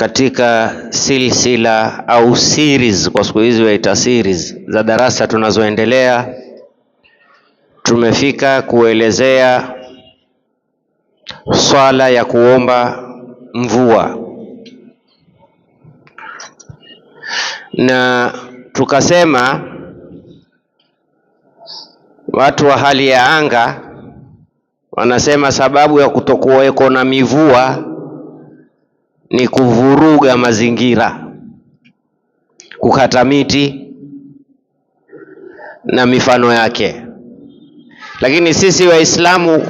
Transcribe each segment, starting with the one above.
katika silsila au series, kwa siku hizi waita series za darasa tunazoendelea, tumefika kuelezea swala ya kuomba mvua, na tukasema watu wa hali ya anga wanasema sababu ya kutokuweko na mivua ni kuvuruga mazingira, kukata miti na mifano yake. Lakini sisi Waislamu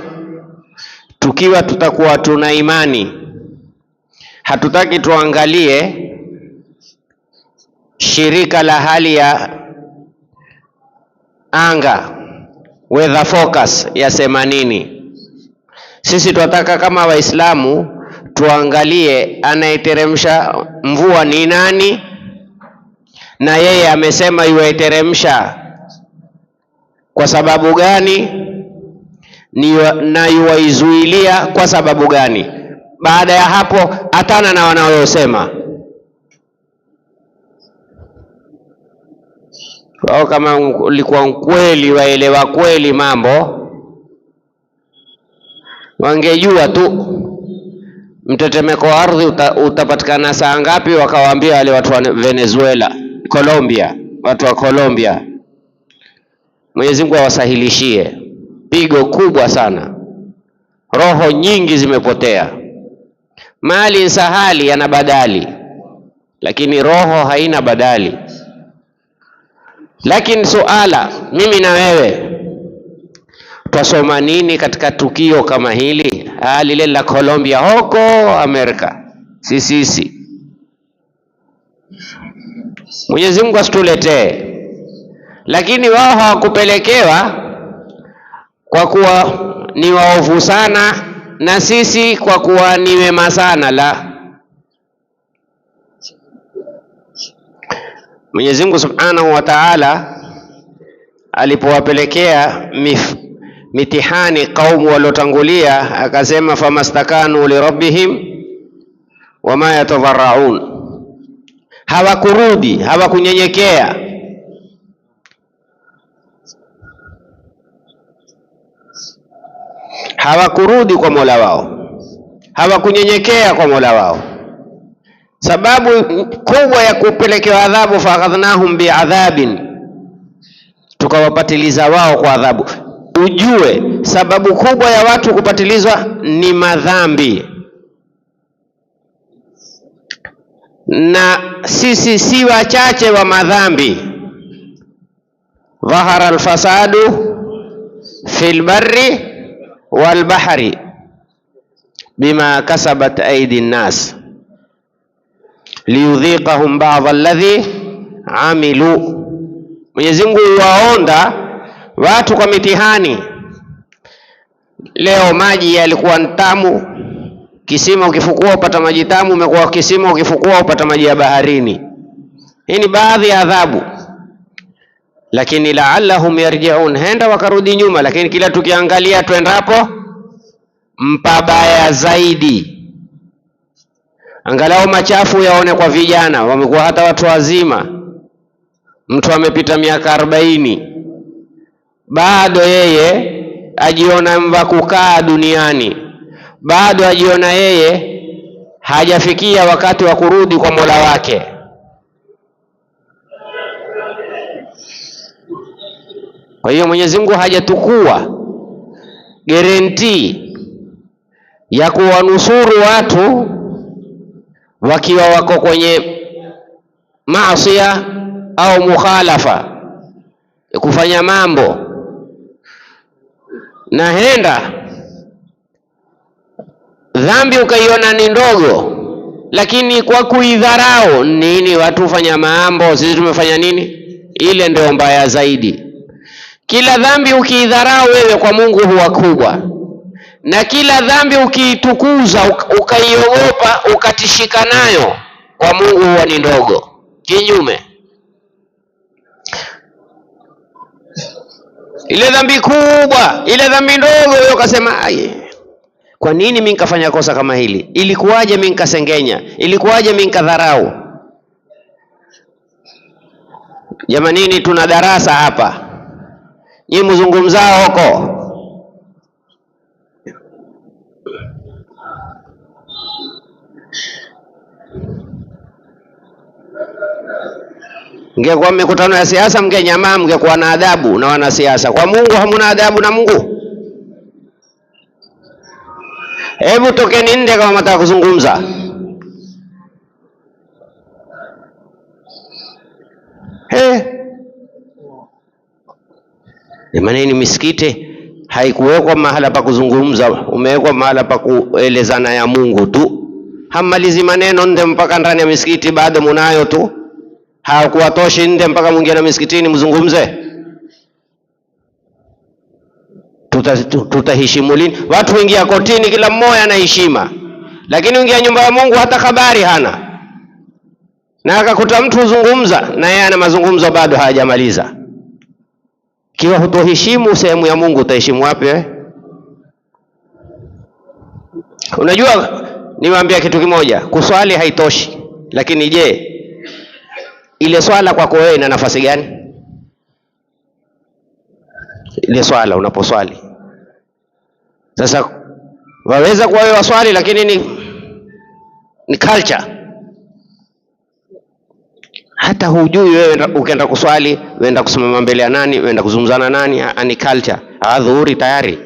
tukiwa tutakuwa tuna imani, hatutaki tuangalie shirika la hali ya anga, weather focus yasema nini. Sisi tunataka kama Waislamu tuangalie anayeteremsha mvua ni nani, na yeye amesema yuaiteremsha kwa sababu gani, na yuwaizuilia kwa sababu gani. Baada ya hapo atana na wanaosema wao, kama ulikuwa kweli waelewa kweli mambo, wangejua tu mtetemeko wa ardhi utapatikana saa ngapi, wakawaambia wale watu wa Venezuela, Colombia, watu wa Colombia. Mwenyezi Mungu awasahilishie. Pigo kubwa sana, roho nyingi zimepotea. Mali sahali yana badali, lakini roho haina badali. Lakini suala, mimi na wewe twasoma nini katika tukio kama hili? Lile la Colombia huko Amerika, sisi Mwenyezi Mungu asituletee. Lakini wao hawakupelekewa kwa kuwa ni waovu sana, na sisi kwa kuwa ni wema sana. La, Mwenyezi Mungu Subhanahu wa Ta'ala alipowapelekea mitihani kaumu waliotangulia, akasema famastakanu li rabbihim wama yatadarraun, hawakurudi, hawakunyenyekea. Hawakurudi kwa Mola wao, hawakunyenyekea kwa Mola wao. Sababu kubwa ya kupelekewa adhabu, faakhadhnahum biadhabin, tukawapatiliza wao kwa adhabu. Ujue sababu kubwa ya watu kupatilizwa ni madhambi, na sisi si wachache wa madhambi. Dhahara alfasadu fil barri wal bahri bima kasabat aidi nnas liyudhiqahum ba'd alladhi amilu. Mwenyezi Mungu waonda watu kwa mitihani. Leo maji yalikuwa tamu, kisima ukifukua upata maji tamu, umekuwa kisima ukifukua upata maji ya baharini. Hii ni baadhi ya adhabu, lakini la'allahum yarji'un, henda wakarudi nyuma. Lakini kila tukiangalia tuendapo mpabaya zaidi. Angalau machafu yaone kwa vijana, wamekuwa hata watu wazima. Mtu amepita miaka 40 bado yeye ajiona mva kukaa duniani, bado ajiona yeye hajafikia wakati wa kurudi kwa Mola wake. Kwa hiyo Mwenyezi Mungu hajatukua guarantee ya kuwanusuru watu wakiwa wako kwenye maasiya au mukhalafa, kufanya mambo. Na henda dhambi ukaiona ni ndogo, lakini kwa kuidharau nini watu fanya mambo, sisi tumefanya nini, ile ndio mbaya zaidi. Kila dhambi ukiidharau wewe kwa Mungu huwa kubwa, na kila dhambi ukiitukuza ukaiogopa ukatishika nayo kwa Mungu huwa ni ndogo. Kinyume, ile dhambi kubwa, ile dhambi ndogo wewe ukasema Kwa nini mimi nikafanya kosa kama hili? Ilikuwaje mimi nikasengenya? Ilikuwaje mimi nikadharau? Jamanini, tuna darasa hapa. Nyinyi mzungumzao huko, mngekuwa mikutano ya siasa mngenyamaa, mngekuwa na adabu na wanasiasa. Kwa Mungu hamuna adabu na Mungu? Hebu tokeni nje kama mtaka kuzungumza. Maneno misikiti haikuwekwa mahala pa kuzungumza, umewekwa mahala pa kuelezana ya Mungu tu. Hamalizi maneno nde mpaka ndani ya misikiti bado munayo tu. Hakuwatoshi nde mpaka mwingie na misikitini mzungumze? Tutaheshimu lini? Watu wengia kotini kila mmoja ana heshima, lakini ungia nyumba ya Mungu hata habari hana, na akakuta mtu uzungumza na yeye ana mazungumzo bado hajamaliza. Kiwa hutoheshimu sehemu ya Mungu, utaheshimu wapi wewe? Unajua, niwaambia kitu kimoja, kuswali haitoshi, lakini je, ile swala kwako wewe ina nafasi gani? Ile swala unaposwali sasa, waweza kuwa wewe waswali lakini ni culture. Hata hujui wewe ukaenda kuswali, uenda kusimama mbele ya nani, uenda kuzungumzana nani, ni culture. Adhuhuri tayari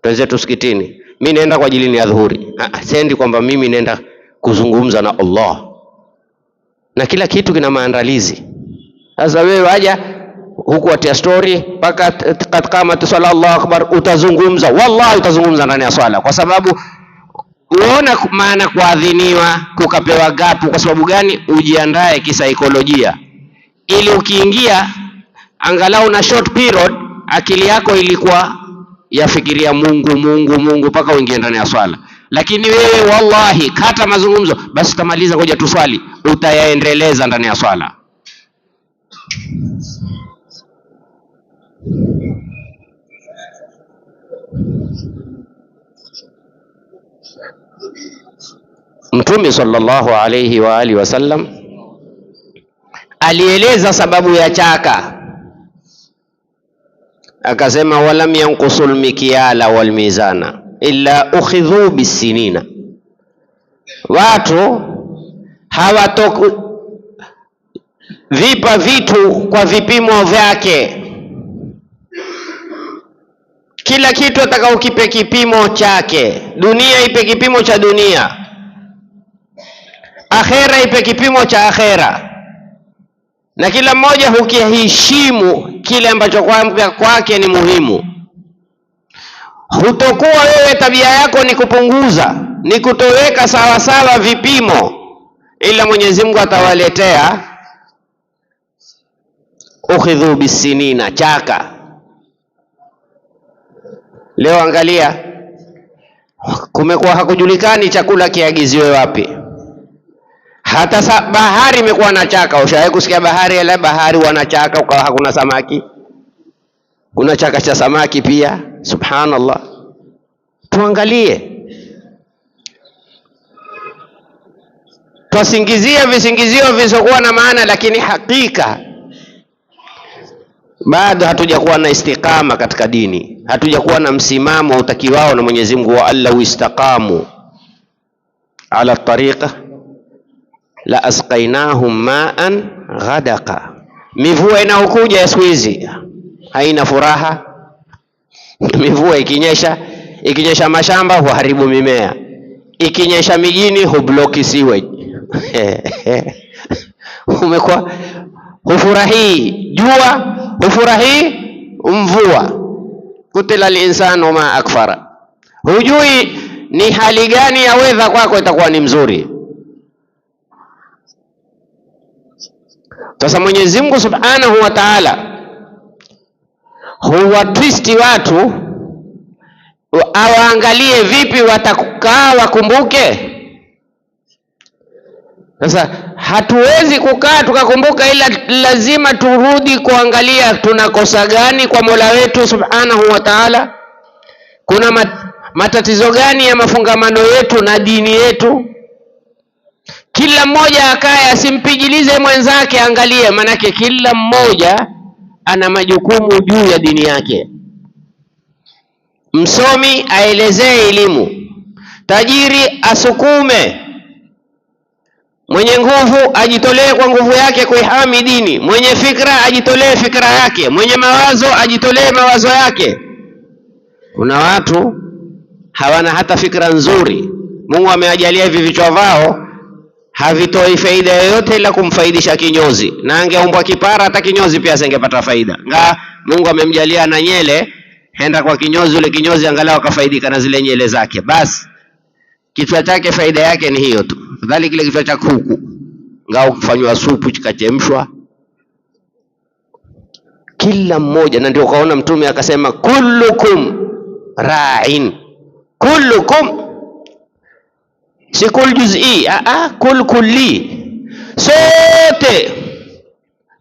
tuanze tusikitini, mimi naenda kwa ajili ya adhuhuri. Sendi kwamba mimi naenda kuzungumza na Allah, na kila kitu kina maandalizi. Sasa wewe waja huku watia story mpaka kama tusala Allahu akbar, utazungumza. Wallahi utazungumza ndani ya swala, kwa sababu uona maana kuadhiniwa kukapewa gapu. Kwa sababu gani? Ujiandae kisaikolojia, ili ukiingia angalau na short period akili yako ilikuwa yafikiria Mungu Mungu Mungu mpaka uingie ndani ya swala. Lakini wewe wallahi kata mazungumzo, basi utamaliza ngoja tuswali, utayaendeleza ndani ya swala. Mtume sallallahu alayhi wa alihi wasallam alieleza sababu ya chaka, akasema walam yanqusul mikyala wal mizana illa ukhidhu bisinina. Watu vipa vitu kwa vipimo vyake. Kila kitu ataka ukipe kipimo chake. Dunia ipe kipimo cha dunia, akhera ipe kipimo cha akhera, na kila mmoja hukiheshimu kile ambacho kwake ni muhimu. Hutokuwa wewe tabia yako ni kupunguza, ni kutoweka sawa sawa vipimo, ila Mwenyezi Mungu atawaletea ukhidhu bisinina, chaka. Leo angalia, kumekuwa hakujulikani chakula kiagiziwe wapi. Hata bahari imekuwa na chaka. Ushawahi kusikia bahari? Ile bahari wana chaka, ukawa hakuna samaki, kuna chaka cha samaki pia. Subhanallah. Tuangalie, twasingizia visingizio visiokuwa na maana, lakini hakika bado hatujakuwa na istiqama katika dini, hatujakuwa na msimamo utakiwao na Mwenyezi Mungu. Wa allahu istaqamu ala tariqa la asqainahum ma'an ghadaqa. Mivua inaokuja ya siku hizi haina furaha. Mivua ikinyesha mashamba huharibu mimea, ikinyesha mijini hubloki sewage. Umekuwa hufurahi jua, hufurahi mvua. Kutila al-insanu ma akfara. Hujui ni hali gani ya weather kwako itakuwa ni mzuri. Sasa Mwenyezi Mungu Subhanahu wa Ta'ala huwa twisti watu, awaangalie vipi watakukaa wakumbuke. Sasa hatuwezi kukaa tukakumbuka, ila lazima turudi kuangalia tunakosa gani kwa Mola wetu Subhanahu wa Ta'ala. Kuna matatizo gani ya mafungamano yetu na dini yetu? Kila mmoja akae asimpigilize mwenzake, angalie, manake kila mmoja ana majukumu juu ya dini yake. Msomi aelezee elimu, tajiri asukume, mwenye nguvu ajitolee kwa nguvu yake kuihami dini, mwenye fikra ajitolee fikra yake, mwenye mawazo ajitolee mawazo yake. Kuna watu hawana hata fikra nzuri, Mungu amewajalia hivi vichwa vao havitoi faida yoyote ila kumfaidisha kinyozi, na angeumbwa kipara hata kinyozi pia asingepata faida. Mungu amemjalia na nyele, henda kwa kinyozi, ule kinyozi angalau akafaidika na zile nyele zake, basi kichwa chake faida yake ni hiyo tu. Fadhali kile kichwa cha kuku ngao kufanywa supu kikachemshwa. Kila mmoja, na ndio kaona Mtume akasema kullukum ra'in, kullukum, si kul juz'i, kul kulli, sote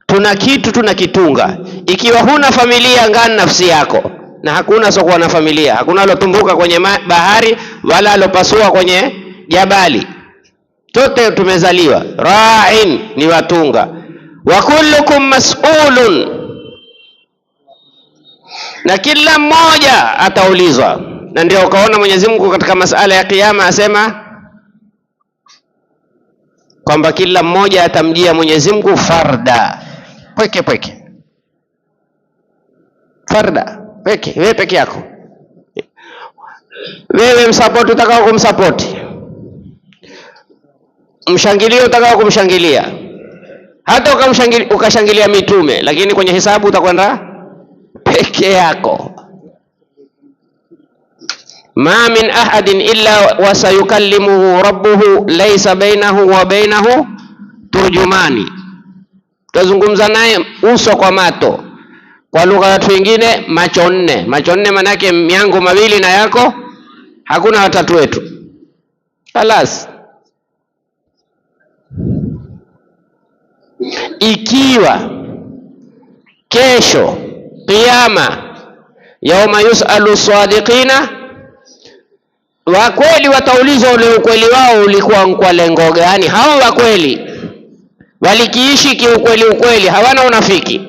tuna kitu tunakitunga. Ikiwa huna familia, ngani nafsi yako, na hakuna sokuwa na familia. Hakuna alotumbuka kwenye bahari wala alopasua kwenye jabali, sote tumezaliwa ra'in, ni watunga. Wa kullukum mas'ulun, na kila mmoja ataulizwa. Na ndio ukaona Mwenyezi Mungu katika masala ya kiyama asema kwamba kila mmoja atamjia Mwenyezi Mungu farda, peke peke, farda peke, wewe peke yako, wewe msupport utakao kumsupport, mshangilia utakao kumshangilia, hata ukashangilia mitume, lakini kwenye hisabu utakwenda peke yako. Ma min ahadin illa wa sayukallimuhu rabbuhu laysa bainahu wa bainahu turjumani, tazungumza naye uso kwa mato. Kwa lugha ya watu wengine macho nne. Macho nne manake miango mawili na yako hakuna watatu wetu. Alas, ikiwa kesho Kiyama, yauma yusalu sadiqina, wa kweli wataulizwa ule ukweli wao ulikuwa kwa lengo gani. Hao wa kweli walikiishi kiukweli, ukweli, hawana unafiki,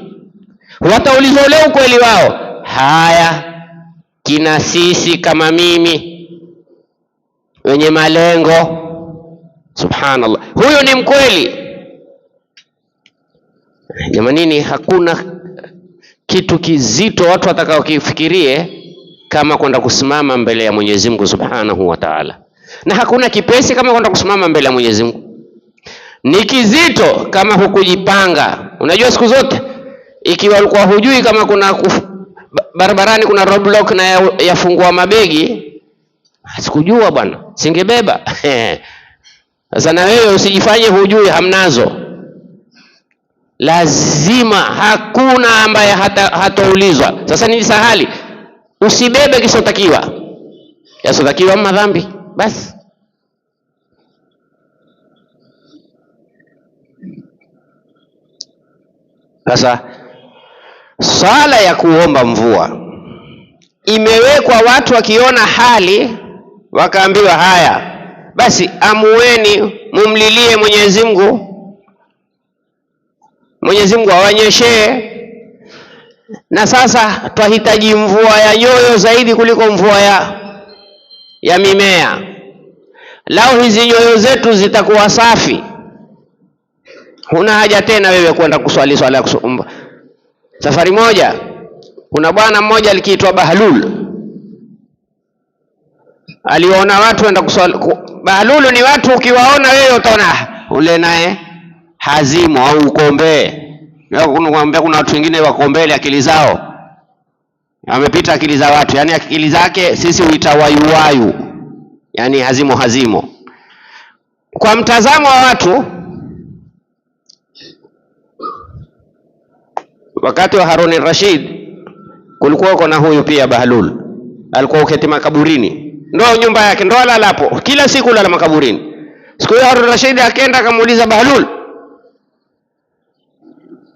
wataulizwa ule ukweli wao. Haya, kina sisi kama mimi wenye malengo, subhanallah, huyo ni mkweli jamanini. Hakuna kitu kizito watu watakao kifikirie kama kwenda kusimama mbele ya Mwenyezi Mungu Subhanahu wa Ta'ala, na hakuna kipesi kama kwenda kusimama mbele ya Mwenyezi Mungu. Ni kizito kama hukujipanga. Unajua siku zote ikiwa ulikuwa hujui kama kuna barabarani kuna roadblock na yafungua mabegi, sikujua bwana, singebeba. Sasa na wewe usijifanye hujui, hamnazo. Lazima, hakuna ambaye hataulizwa. Sasa ni sahali, usibebe kisotakiwa, yasotakiwa madhambi basi. Sasa sala ya kuomba mvua imewekwa, watu wakiona hali wakaambiwa haya basi amueni mumlilie Mwenyezi Mungu, Mwenyezi Mungu awanyeshee. Na sasa twahitaji mvua ya nyoyo zaidi kuliko mvua ya mimea. Lao hizi nyoyo zetu zitakuwa safi, huna haja tena wewe kwenda kuswali swala ya kusumba. Safari moja kuna bwana mmoja alikiitwa Bahlul, aliona watu wenda kuswali. Bahlul ni watu ukiwaona wewe utaona ule naye hazimu au ukombee. Kuna watu wengine wakombele akili zao, amepita akili za watu, yani akili zake sisi huita wayuwayu, yani hazimo. Kwa mtazamo wa watu, wakati wa Harun al-Rashid kulikuwa kuna huyu pia Bahlul, alikuwa uketi makaburini, ndo nyumba yake, ndo alalapo kila siku, lala makaburini. Siku hiyo Harun al-Rashid akaenda akamuuliza Bahlul,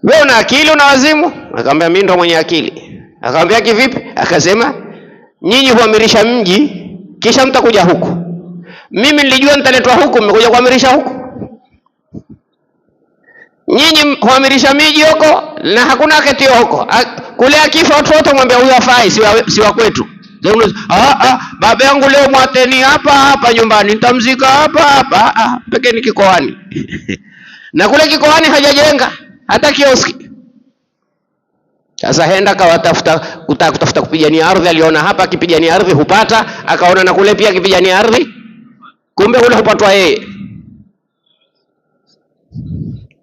wewe una akili una wazimu? Akamwambia mimi ndo mwenye akili. Akamwambia kivipi? Akasema nyinyi huamirisha mji kisha mtakuja huku. Mimi nilijua nitaletwa huku, mmekuja kuamirisha huku. Nyinyi huamirisha miji huko na hakuna ketio huko. Kule akifa watu wote mwambia huyu afai, si wa kwetu. Baba yangu leo mwateni hapa nyumbani, nitamzika hapa. Peke ni kikoani. Na kule kikoani hajajenga hata kioski. Sasa henda kutafuta kupigania ardhi, aliona hapa akipigania ardhi hupata, akaona na kule pia akipigania ardhi, kumbe kule hupatwa yeye.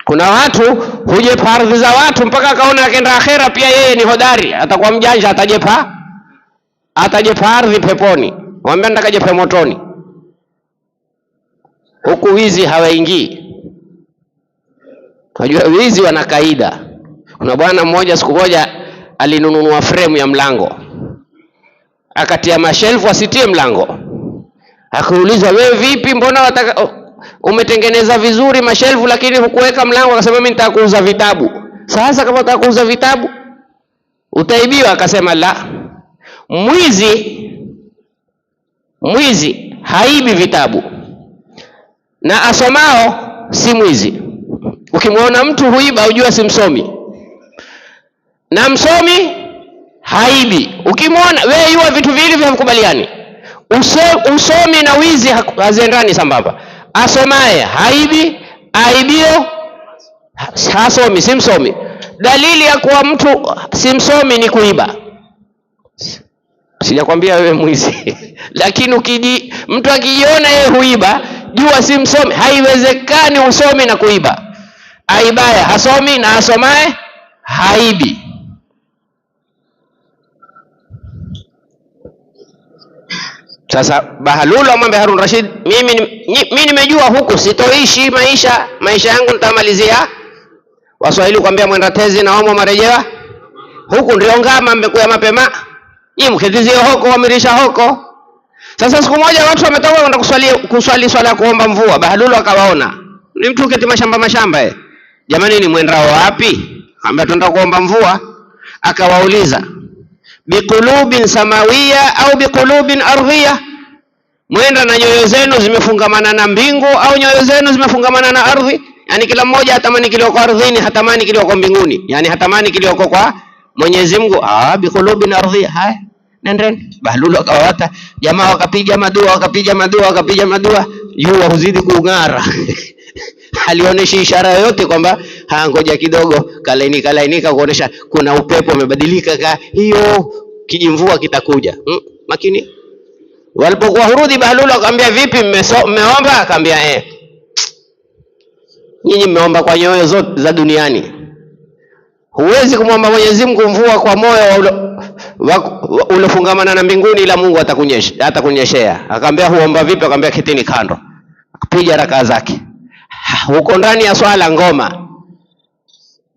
Kuna watu hujepa ardhi za watu mpaka akaona akaenda akhera pia yeye ni hodari, atakuwa mjanja, atajepa ardhi peponi, mwambie ndakajepe motoni. Huku wizi hawaingii. Unajua wizi wana kaida. Kuna bwana mmoja siku moja alinunua frame ya mlango, akatia mashelfu asitie mlango. Akaulizwa, wewe vipi, mbona umetengeneza vizuri mashelfu lakini hukuweka mlango? Akasema, mimi nitaka kuuza vitabu. Sasa kama unataka kuuza vitabu utaibiwa. Akasema, la, mwizi haibi vitabu, na asomao si mwizi. Ukimwona mtu huiba ujua si msomi, na msomi haibi. Ukimwona wewe yua vitu vile vikubaliani, usomi na wizi haziendani sambamba. Asomaye haibi, aibio hasomi, si msomi. Dalili ya kuwa mtu si msomi ni kuiba. Sijakwambia wewe mwizi lakini mtu akijiona yeye huiba, jua si msomi. Haiwezekani usomi na kuiba. Aibaye hasomi na asomaye haibi. Sasa Bahlul amwambia Harun Rashid, mimi nimejua huku sitoishi maisha yangu nitamalizia. Waswahili kuambia mwenda tezi na homo marejewa, huku ndio ngama mmekuya mapema. Nyinyi mkitizia huko wamirisha huko. Sasa siku moja watu wametoka kwenda kuswali swala ya kuomba mvua. Bahlul akawaona. Ni mtu keti mashamba. Jamani, ni mwendao wapi? Ambia tunaenda kuomba mvua. Akawauliza, biqulubin samawiyya au biqulubin ardhiyya? Mwenda na nyoyo zenu zimefungamana na mbingu au nyoyo zenu zimefungamana na ardhi? Yani kila mmoja hatamani kilioko ardhini, hatamani kilioko mbinguni. Yani hatamani kilioko kwa Mwenyezi Mungu. Biqulubin ardhiyya. Haya, nendeni. Bahlul akawata jamaa, wakapiga madua, jua huzidi kung'ara. Alionesha ishara yoyote kwamba ngoja kidogo, kalainika kuonesha kuna upepo umebadilika, hiyo kijimvua kitakuja. Makini. Walipokuwa hurudi, Bahlul akamwambia, vipi mmeomba? Akamwambia, nyinyi mmeomba kwa nyoyo zote za duniani. Huwezi kumwomba Mwenyezi Mungu mvua kwa moyo ulofungamana na mbinguni, ila Mungu atakunyeshea. Akamwambia, huomba vipi? Akamwambia, kitini kando. Akapiga rakaa zake. Huko ndani ya swala ngoma.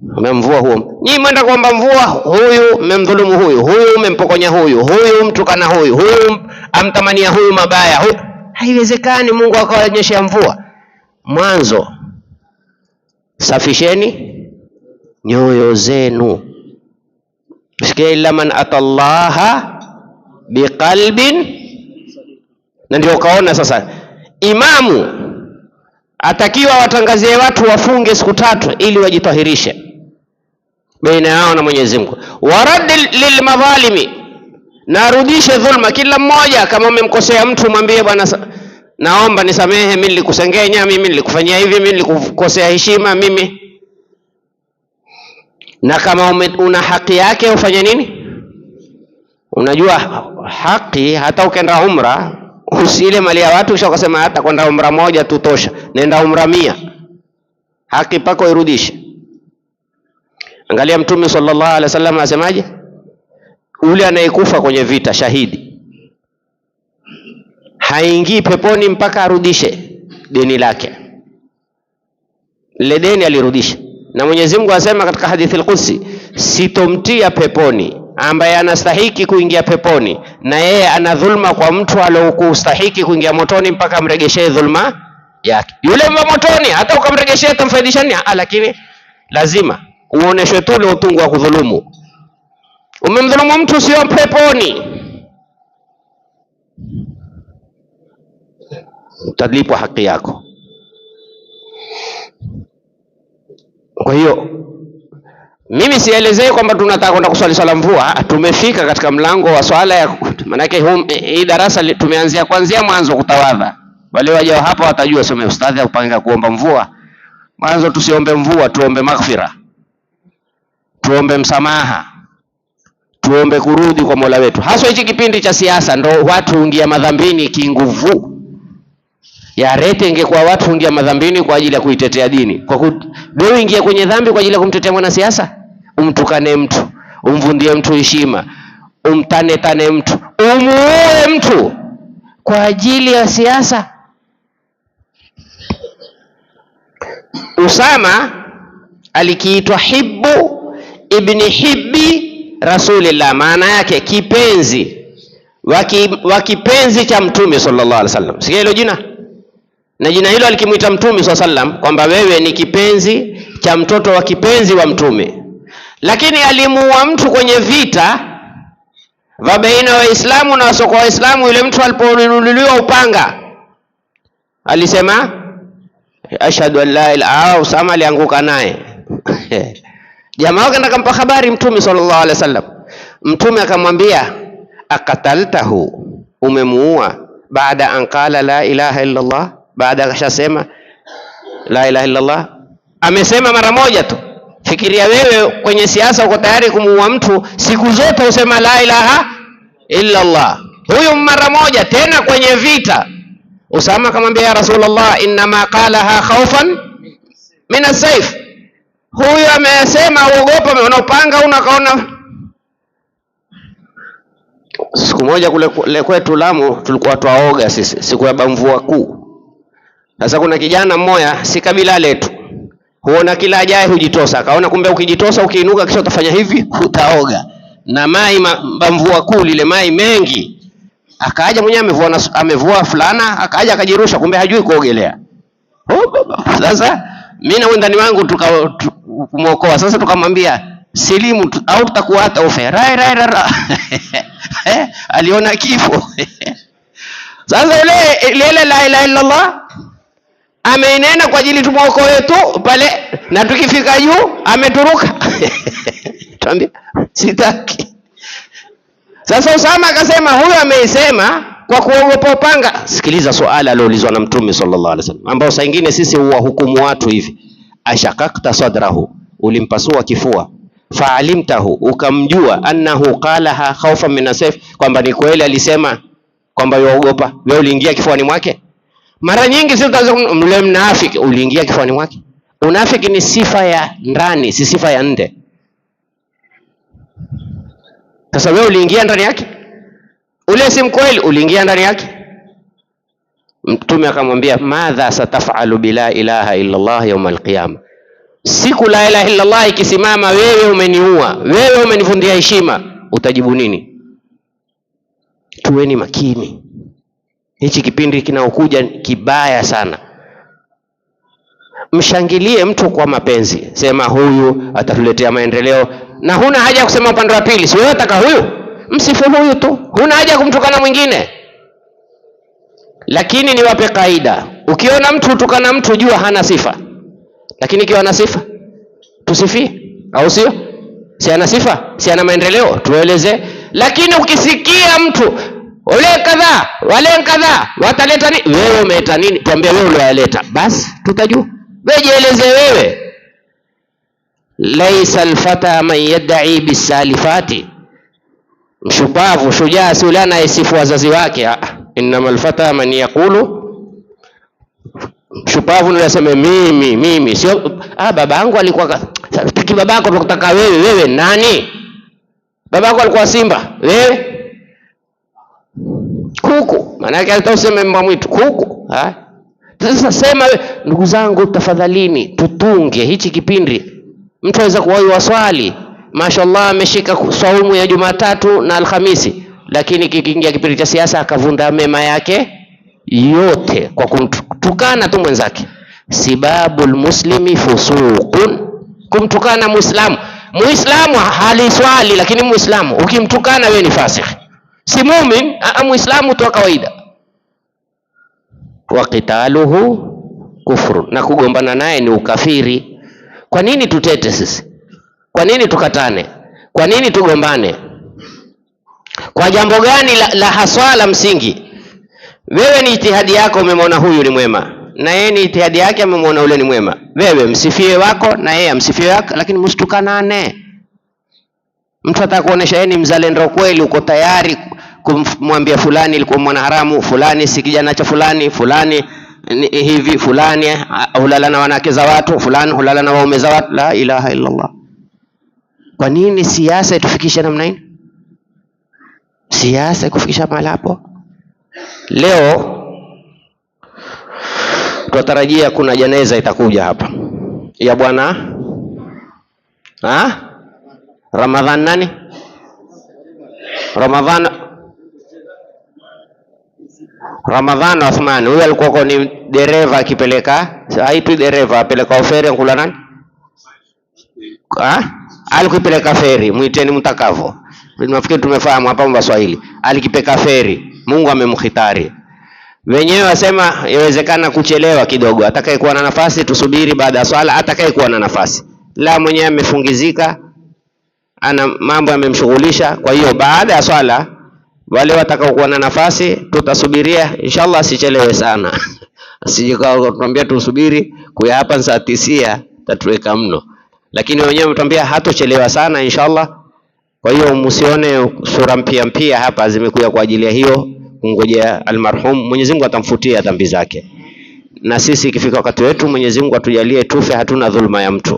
Mmemvua huo. Nyinyi mwenda kuomba mvua, huyu mmemdhulumu huyu mmempokonya huyu mtukana huyu amtamania huyu mabaya. Haiwezekani Mungu akawanyeshea mvua. Mwanzo safisheni nyoyo zenu. Sikia, illa man atallaha biqalbin. Na ndio kaona sasa imamu atakiwa watangazie watu wafunge siku 3 ili wajitahirishe baina yao na Mwenyezi Mungu. Warad lilmadhalimi, na arudishe dhulma. Kila mmoja kama umemkosea mtu mwambie, bwana naomba nisamehe, mimi nilikusengenya, mimi nilikufanyia hivi, mimi nilikukosea heshima mimi. Na kama una haki yake ufanye nini? Unajua haki, hata ukenda umra usile mali ya watu kisha ukasema hata kwenda umra moja tu tosha, nenda umra 100. Haki pako irudishe. Angalia Mtume sallallahu alaihi wasallam asemaje? Ule anayekufa kwenye vita, shahidi, haingii peponi mpaka arudishe deni lake. Ile deni alirudisha. Na Mwenyezi Mungu asema katika hadithi al-Qudsi, sitomtia peponi ambaye anastahiki kuingia peponi na yeye ana dhulma kwa mtu aliyokustahiki kuingia motoni mpaka amregeshee dhulma yake. Yule motoni hata ukamregeshea tamfaidisha nini? Lakini lazima uoneshwe tu ule utungu wa kudhulumu. Umemdhulumu mtu sio peponi. utalipwa haki yako. Kwa hiyo mimi sielezei kwamba tunataka kwenda kuswali swala mvua. Tumefika katika mlango wa swala ya, manake hii darasa tumeanzia kuanzia mwanzo kutawadha. Wale wajao hapa watajua, sema ustadhi upanga kuomba mvua. Mwanzo tusiombe mvua, tuombe maghfira, tuombe msamaha, tuombe kurudi kwa Mola wetu. Hasa hichi kipindi cha siasa ndo watu ingia madhambini kinguvu. Ya rete ingekuwa watu ingia madhambini kwa ajili ya kuitetea dini. Wewe ingia kwenye dhambi kwa ajili ya kumtetea mwanasiasa, umtukane mtu, umvundie mtu heshima, umtane mtu, umuue mtu kwa ajili ya siasa. Usama alikiitwa Hibbu ibn Hibbi Rasulillah, maana yake kipenzi wa kipenzi cha Mtume sallallahu alaihi wasallam. Sikia hilo jina, na jina hilo alikimuita Mtume sallallahu alaihi wasallam kwamba wewe ni kipenzi cha mtoto wa kipenzi wa Mtume. Lakini alimuua mtu kwenye vita vya baina wa Waislamu na wasoko wa Waislamu. Yule mtu aliponunuliwa upanga alisema ashhadu an la ilaha, Usama alianguka naye. Jamaa wake akampa habari Mtume sallallahu alaihi wasallam. Mtume akamwambia akataltahu, umemuua baada an qala la ilaha illa Allah, baada akashasema la ilaha illa Allah. Amesema mara moja tu. Fikiria wewe kwenye siasa uko tayari kumuua mtu, siku zote usema la ilaha illa Allah. Huyu mara moja tena kwenye vita. Usama akamwambia ya Rasulullah, inma qalaha khawfan min as-sayf. Huyu amesema uogopa, umeona upanga unakaona. Siku moja kule kwetu Lamu tulikuwa twaoga sisi, siku ya mvua kuu. Sasa kuna kijana mmoja, si kabila letu, huona kila ajaye hujitosa. Akaona kumbe ukijitosa ukiinuka kisha utafanya hivi utaoga. Na mai mvua kuu lile mai mengi. Akaja mwenyewe amevua fulana, akaja akajirusha, kumbe hajui kuogelea. Sasa mimi na wendani wangu tukamuokoa. Sasa tukamwambia silimu au tutakuwa hata ufe. Rai. Aliona kifo. Sasa ile la ilaha illa Allah ameinena kwa ajili tumuokoe tu pale, na tukifika juu ameturuka. Tuambia sitaki. Sasa Usama akasema huyu ameisema kwa kuogopa upanga. Sikiliza swala aliulizwa na Mtume sallallahu alaihi wasallam, ambao saa nyingine sisi huwahukumu watu hivi. Ashakakta sadrahu, ulimpasua kifua. Faalimtahu, ukamjua annahu qalaha khawfan min asayf, kwamba ni kweli alisema kwamba yuogopa. Wewe uliingia kifuani mwake. Mara nyingi sisi tutaanza mle mnafiki, uliingia kifuani mwake. Unafiki ni sifa ya ndani, si sifa ya nje. Sasa wewe uliingia ndani yake, ule si mkweli, uliingia ndani yake. Mtume akamwambia madha satafalu bila ilaha illa Allah yawm alqiyama, siku la ilaha illa Allah ikisimama, wewe umeniua, wewe umenivundia heshima, utajibu nini? Tuweni makini, hichi kipindi kinaokuja kibaya sana. Mshangilie mtu kwa mapenzi, sema huyu atatuletea maendeleo, na huna haja kusema upande wa pili, si wewe unataka huyu, msifu huyu tu, huna haja kumtukana mwingine. Lakini niwape kaida, ukiona mtu utukana mtu jua hana sifa, lakini ikiwa ana sifa tusifie, au sio? Si ana sifa, si ana maendeleo, tueleze. Lakini ukisikia mtu ule kadhaa wale kadhaa wataleta nini, wewe umeleta nini, tuambie wewe uliyoleta, basi tutajua. Wewe jieleze wewe. Laisa alfata man yad'i bisalifati, mshupavu shujaa si yule anayesifu wazazi wake. Innama alfata man yaqulu, mshupavu ni yaseme mimi sio baba yangu alikuwa taki. Babako tunataka wewe nani? Babako alikuwa simba, wewe kuku. Maana yake hata useme mbwa mwitu, kuku. Sasa sema ndugu zangu, tafadhalini tutunge hichi kipindi. Mtu aweza kuwa swali mashallah ameshika saumu ya Jumatatu na Alhamisi, lakini kikiingia kipindi cha siasa akavunda mema yake yote kwa kumtukana tu mwenzake. Sibabul muslimi fusuqun, kumtukana Muislamu. Muislamu haliswali, lakini Muislamu ukimtukana wewe ni fasiki. Si muumini, Muislamu tu kawaida. wa qitaluhu kufru, na kugombana naye ni ukafiri. Kwa nini tutete sisi? Kwa nini tukatane? Kwa nini tugombane? Kwa jambo gani la haswa la msingi? Wewe ni ijtihadi yako, umemwona huyu ni mwema, na yeye ni ijtihadi yake, amemwona ule ni mwema. Wewe msifie wako na yeye amsifie wako, lakini msitukanane. Mtu atakuonesha yeye ni mzalendo kweli, uko tayari kumwambia fulani ilikuwa mwana haramu, fulani si kijana cha fulani, fulani hivi, fulani hulala na wanawake za watu, fulani hulala na waume za watu. La ilaha illa Allah. Kwa nini siasa itufikishe namna hii? Siasa ikufikisha mahali hapo. Leo tunatarajia kuna jeneza itakuja hapa ya bwana Ramadhan nani? Ramadhan Othman. Huyu alikuwa ni dereva akipeleka, haitwi dereva, apeleka feri kula nani? Alikipeleka feri, muiteni mtakavo. Nafikiri tumefahamu hapa Waswahili. Alikipeka feri, Mungu amemkhitari. Wenyewe wasema yawezekana kuchelewa kidogo, atakayekuwa na nafasi tusubiri baada ya swala, atakayekuwa na nafasi. La, mwenyewe amefungizika, ana mambo yamemshughulisha, kwa hiyo baada ya swala wale watakaokuwa na nafasi tutasubiria, inshallah sichelewe sana. Asijikao tuambia tusubiri kwa hapa saa 9 tatuweka mno. Lakini wenyewe mtuambia hatochelewa sana inshallah. Kwa hiyo msione sura mpya hapa zimekuja kwa ajili ya hiyo, kungojea almarhum. Mwenyezi Mungu atamfutia dhambi zake. Na sisi ikifika wakati wetu, Mwenyezi Mungu atujalie tufe hatuna dhulma ya mtu.